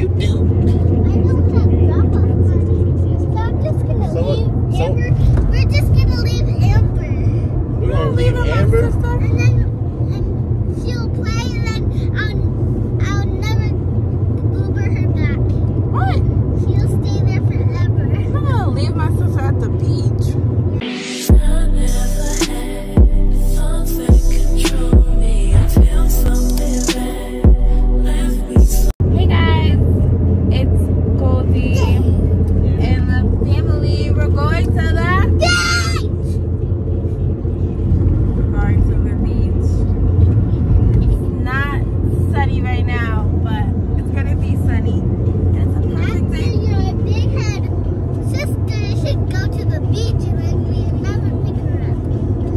you do. I don't have drop off money. So I'm just gonna leave Amber. We're just gonna leave Amber. We're gonna leave Amber? And then she'll play and then I'll never Uber her back. What? She'll stay there forever. I'm gonna leave my sister at the beach. Hey guys, it's Goldie and the family. We're going to the beach. We're going to the beach. It's not sunny right now, but it's gonna be sunny. It's a perfect day. Your big head sister should go to the beach and then we never pick her up.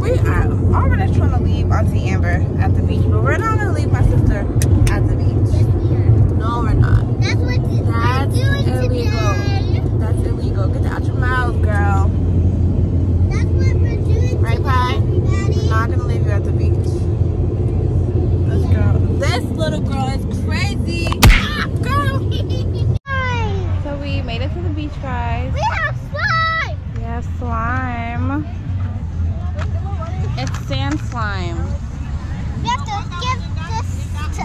We are already trying to leave Auntie Amber at the beach, but we're not gonna leave my sister at the beach. Yes, we are. No, we're not. That's what we're doing illegal. today. That's illegal. Get that out your mouth, girl. That's what we're doing Right, today, Pi? everybody. I'm not gonna leave you at the beach. This girl, this little girl is crazy. Ah, girl. Hi. So we made it to the beach, guys. We have slime. We have slime. It's sand slime. We have to give this to,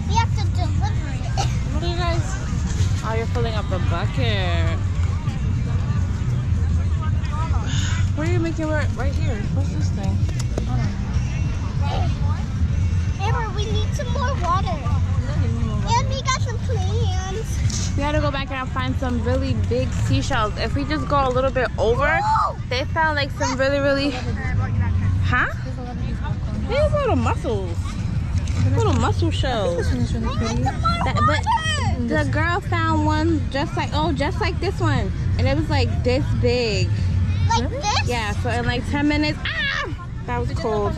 we have to deliver it. What are you guys? Oh, you're filling up the bucket. Where are you making it? Right here. What's this thing? Hold on. Amber, we need some more water. And we got some plans. We gotta go back and find some really big seashells. If we just go a little bit over, they found like some really, huh? These little mussels. Little mussel shells. But the girl found one just like this one. And it was like this big. Like this? Yeah, so in like 10 minutes, that was cold.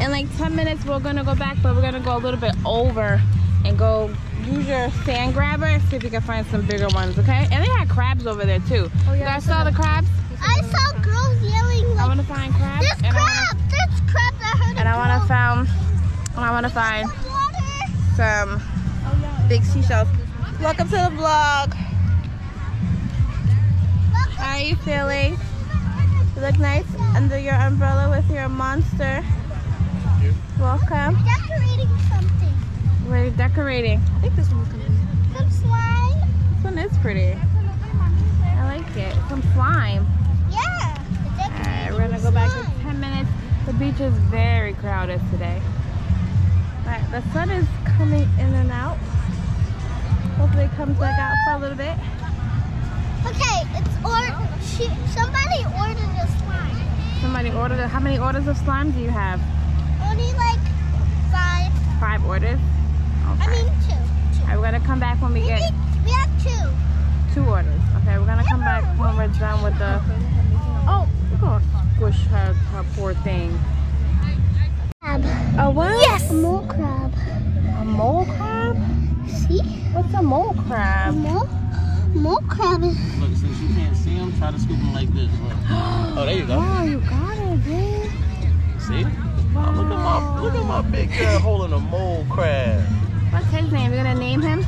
In like 10 minutes, we're gonna go back, but we're gonna go a little bit over and go use your sand grabber and see if we can find some bigger ones, okay? And they had crabs over there too. You guys saw the crabs? I saw girls yelling like, I wanna find crabs. there's crabs that hurt And I wanna find water. some big seashells. Welcome to the vlog. How are you feeling? You look nice under your umbrella with your monster. Welcome. We're decorating something. We're decorating. I think this one's coming. Some slime. This one is pretty. I like it. Some slime. Yeah. Alright, we're gonna go back in 10 minutes. The beach is very crowded today. Alright, the sun is coming in and out. Hopefully it comes back out for a little bit. Okay, somebody ordered a slime. Somebody ordered it. How many orders of slime do you have? Only like 5. 5 orders? Okay. I mean 2. Alright, we're gonna come back when we get We have 2. 2 orders. Okay, we're gonna come back when we're done with the... Oh, we're gonna squish her poor thing. Crab. A what? Yes! A mole crab. A mole crab? See? What's a mole crab? Mole crab is... Look, since you can't see them, try to scoop them like this. Look. Oh, there you go. Oh, you got it, dude. See? Oh, look at my big girl holding a mole crab. What's his name? You're gonna name him?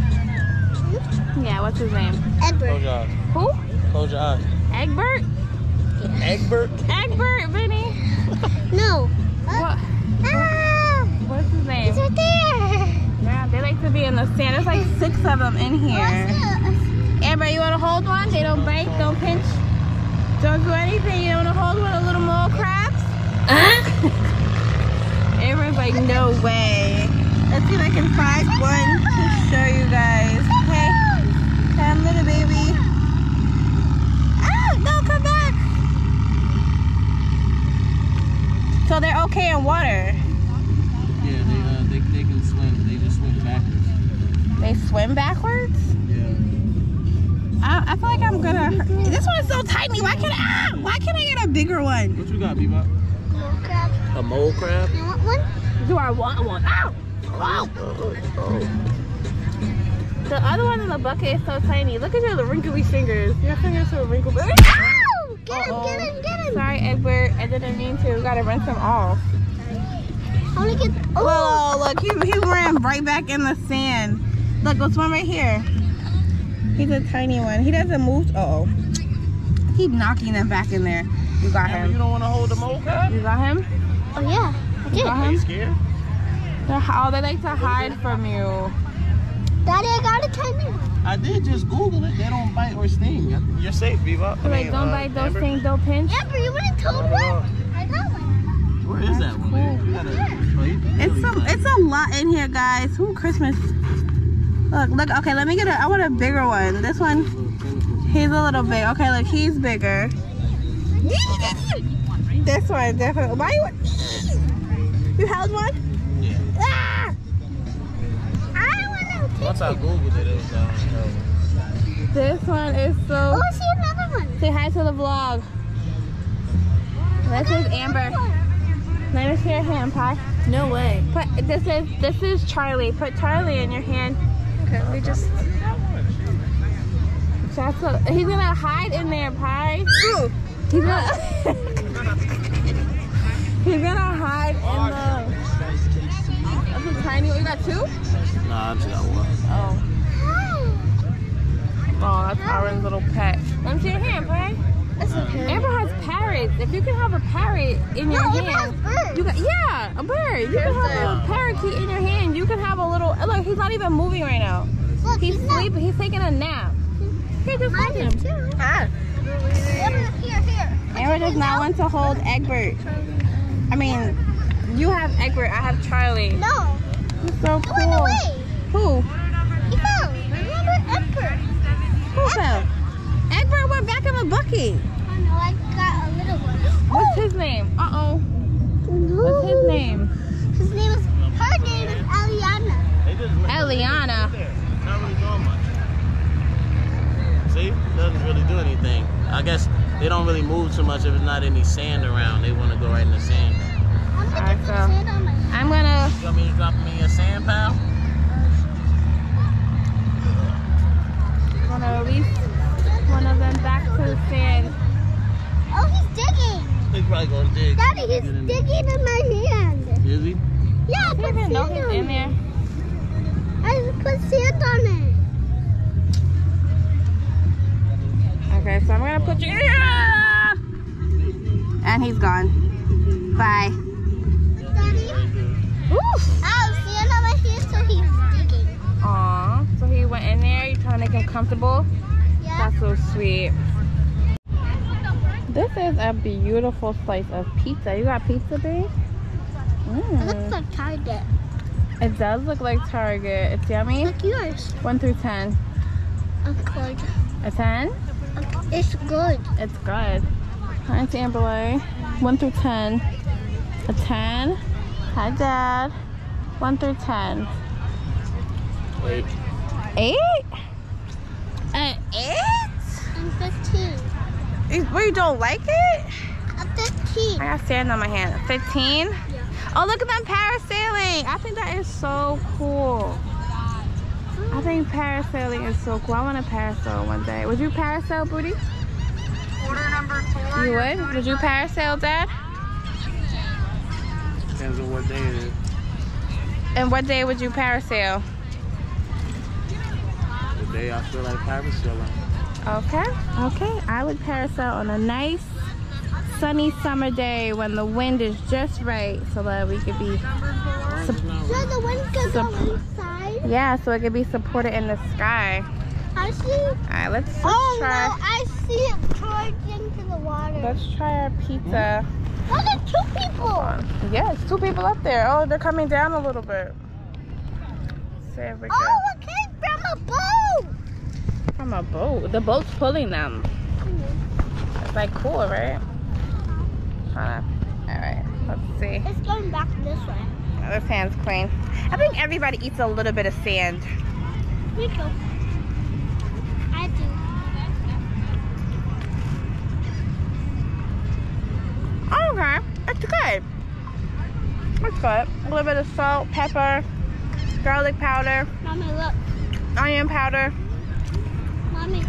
Yeah, what's his name? Close Edward. your eyes. Who? Close your eyes. Egbert? Egbert? Egbert, Vinny. No. What? Ah! What's his name? It's right there. Yeah, they like to be in the sand. There's like 6 of them in here. Amber, you wanna hold one? They don't break, don't pinch, don't do anything. You wanna hold one of little mole crabs? Amber's like, no way. Let's see if I can find one to show you guys. Okay, come little baby. Ah, no, come back. So they're okay in water. Yeah, they can swim. They just swim backwards. They swim backwards? Yeah. I feel like I'm gonna. This one is so tiny. Why can't I get a bigger one? What you got, Bebop? Mole crab. A mole crab? You want one? Do I want one? Ow! Wow. The other one in the bucket is so tiny. Look at your wrinkly fingers. Your fingers are wrinkled. Ow! Get him. Sorry, Edward. I didn't mean to. We gotta rinse them off. I wanna get. Whoa, look, he ran right back in the sand. Look, what's one right here? He's a tiny one. He doesn't move. Uh-oh. Keep knocking them back in there. You got him. You don't want to hold the mole cub? You got him? Oh yeah, I did. Got Are him? you scared? They like to hide from you. Daddy, I got a tiny one. I did just Google it. They don't bite or sting. You're safe, Bebop. Like, don't bite, don't Amber. sting, don't pinch. Amber, you would have told one. I got one. Where is that one? You gotta, It's a lot in here, guys. Ooh, Christmas. Look. Okay, let me get I want a bigger one. This one, he's a little big. Okay, look, he's bigger. This one, definitely. Why you held one? Yeah. Ah! I want to. Once I Googled it, it was This one is so. Oh, I see another one. Say hi to the vlog. This is Amber. Let me see your hand, Pie. No way. This is Charlie. Put Charlie in your hand. Okay, we just. He's gonna hide in there, Pie. Ooh. He's gonna hide in the. That's a tiny one. You got two? Nah, I just got one. Oh. Oh, that's our little pet. Let me see your hand, Pie. That's okay. Amber has parrots. If you can have a parrot in your hand, you got a bird. You can have a parakeet in your hand. You can have a little. Look, he's not even moving right now. Look, He's sleeping. He's taking a nap. Here, just hold him. Ah. Here. Amber does not want to hold Egbert. I mean, you have Egbert. I have Charlie. No. He's so He went cool. away. Who? He fell. Remember Emperor? Who fell? Egbert went back in the bucket. Oh no, I got a little one. What's his name? Uh-oh. No. What's his name? Her name is Eliana. Eliana. Not really doing much. See? Doesn't really do anything. I guess they don't really move too much if there's not any sand around. They want to go right in the sand. I'm gonna Alright, put so sand on my hand. I'm gonna. You want me to drop me a sand pal? Release one of them back to the sand. Oh, he's digging. He's probably going to dig. Daddy, he's digging in my hand. Is he? Yeah, I I put didn't sand know on he's in it. there. I put sand on it. Okay, so I'm gonna put you. Yeah! And he's gone. Bye. Daddy? Oh, sand on my hand, so he's digging. Aw, so he went in there. You trying to make him comfortable? Yeah. That's so sweet. This is a beautiful slice of pizza. You got pizza, babe? It looks like Target. It does look like Target. It's yummy. Like yours. 1 through 10. Of course. A 10? It's good. It's good. Hi, Auntie Amberlay. 1 through 10. A 10. Hi, Dad. 1 through 10. 8. 8? An 8? I'm 15. Wait, you don't like it? I'm 15. I got sand on my hand. 15? Yeah. Oh, look at them parasailing. I think that is so cool. I think parasailing is so cool. I want to parasail one day. Would you parasail, Booty? Order number 4. You would? Would you parasail, Dad? Depends on what day it is. And what day would you parasail? The day I feel like parasailing. Okay. I would parasail on a nice sunny summer day when the wind is just right so that we could be So the wind could go inside? yeah, so it could be supported in the sky. I see. Alright, let's Oh try. no, I see it charged into the water. Let's try our pizza. Oh, there's 2 people. Yeah, it's 2 people up there. Oh, they're coming down a little bit. See if we can. Oh, it came from a boat. From a boat. The boat's pulling them. It's like cool, right? Alright, let's see. It's going back this way. The sand's clean. I think everybody eats a little bit of sand. Me too. I do. Okay, it's good. It's good. A little bit of salt, pepper, garlic powder, Mommy, look. onion powder. Mommy,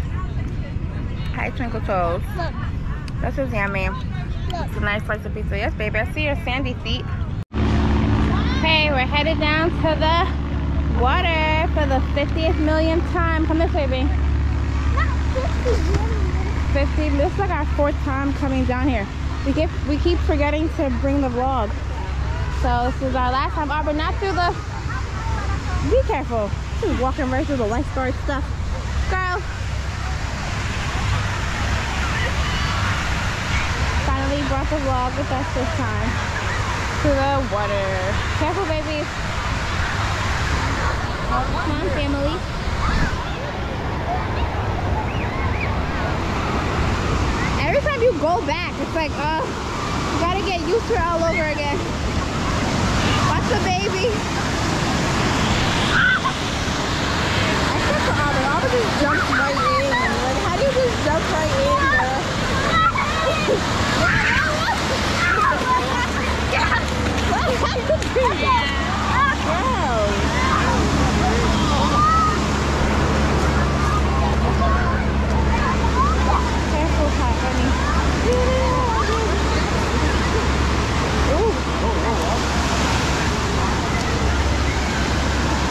Hi, Twinkle Toes. look. This is yummy. Look. It's a nice slice of pizza. Yes, baby. I see your sandy feet. Okay, we're headed down to the water for the 50th millionth time. Come this way, baby. 50. This is like our 4th time coming down here. We keep forgetting to bring the vlog. So this is our last time. Oh, but not through the... Be careful. She's walking right through the lifeguard stuff. Girl. Finally brought the vlog with us this time. To the water. Careful, babies. Come on, family. Every time you go back, it's like, you gotta get used to it all over again. Watch the baby. Except for Auburn. Auburn just jumps right in. Like, how do you just jump right in, girl? Careful, honey.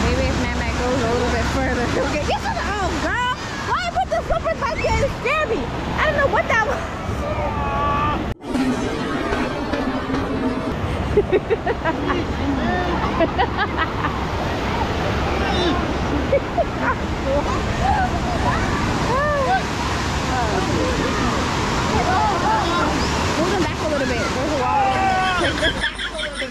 Maybe if Mama goes a little bit further, she'll get used to the... Oh, girl! Why I put the super tight here to scare me? I don't know what that was. Move them back a little bit. There's a wall. Take this back a little bit.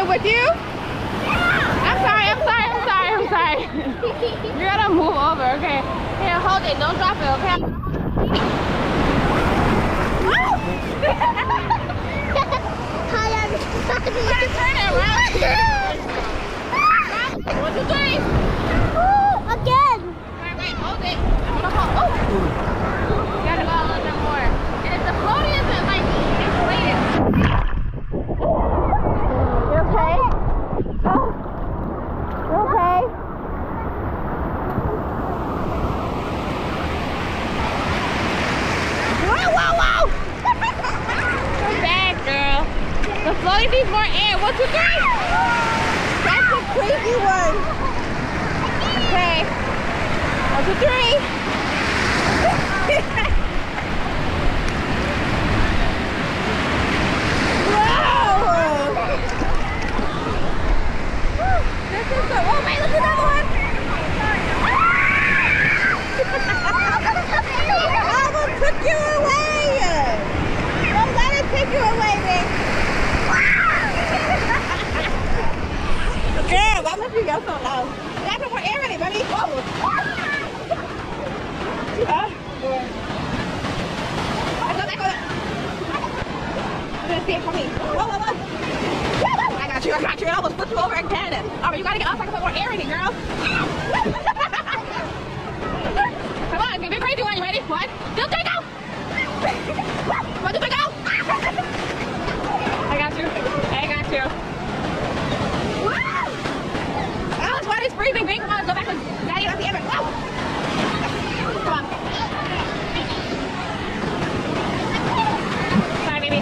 With you? I'm sorry. You gotta move over, okay? Here, hold it. Don't drop it, okay? You gotta turn it around. 1, 2, 3. Again. Wait, hold it. I'm gonna hold. Oh. You gotta go a little bit more. And if the floaty isn't like inflated. The floaty needs more air. 1, 2, 3. That's a crazy one. Okay. 1, 2, 3. Wow. This is so. Oh, wait, look at another one. I almost took you away. Don't let it take you away, babe. Girl, why must you yell so loud? There's no more air in it, baby. Oh. Go back. You're gonna see it for me. Whoa. I got you. I almost put you over in Canada. All right, you gotta get up so I can put more air in it, girl. Come on, be crazy one. You ready? 1, 2, 3, go. 1, 2, 3, go. I got you. It's breathing, baby. Come on, go back with Daddy at the end. Whoa! Come on. Sorry, baby.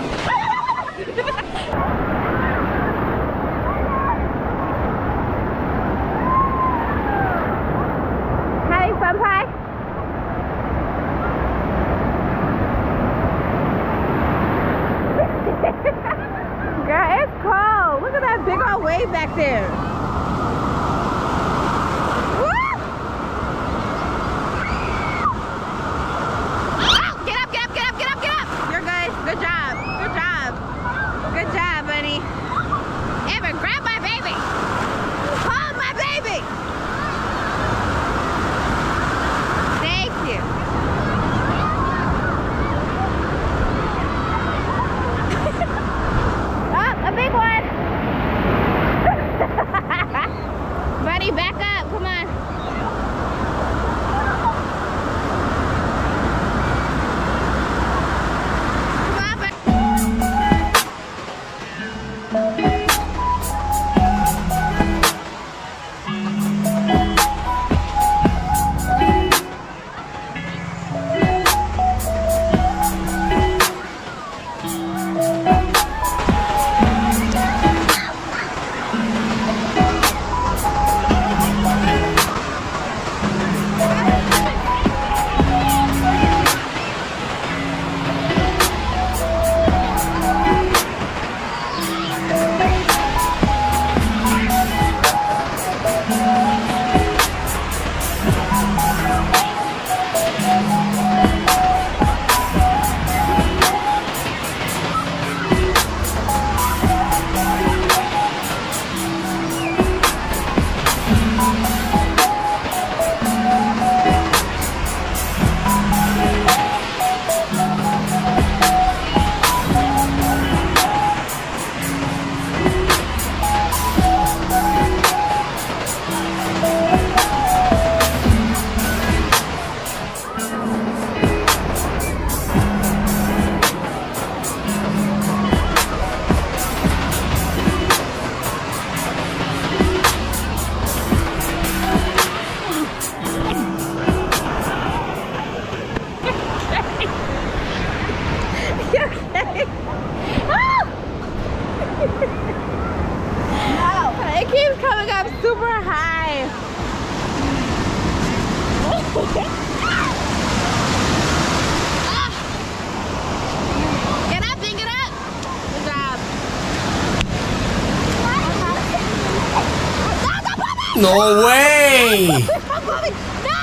No way! I'm moving. No!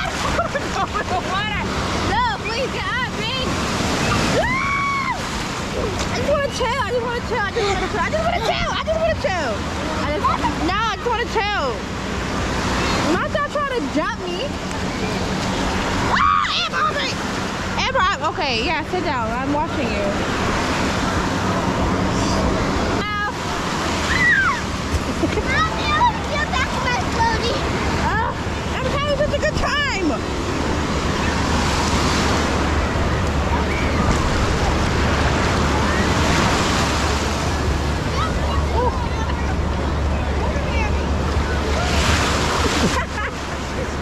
Over the water. No, please get up, big. I just want to chill. I just want to chill. I just want to chill. I just want to chill. I just want to chill. No, I just want to chill. Not y'all trying to jump me. Amber, Amber, okay, yeah, sit down. I'm watching you. I'm having such a good time.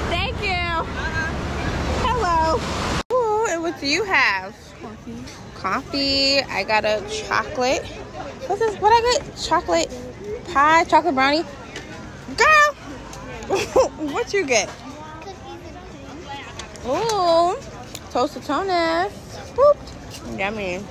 Thank you. Hello. Ooh, and what do you have? Coffee. Coffee. I got a chocolate. What's this? What I get? Chocolate pie, chocolate brownie. Girl, what you get? Ooh, toasted toenails. Boop. Yummy.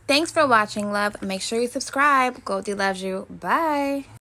Thanks for watching, love. Make sure you subscribe. Goldie loves you. Bye.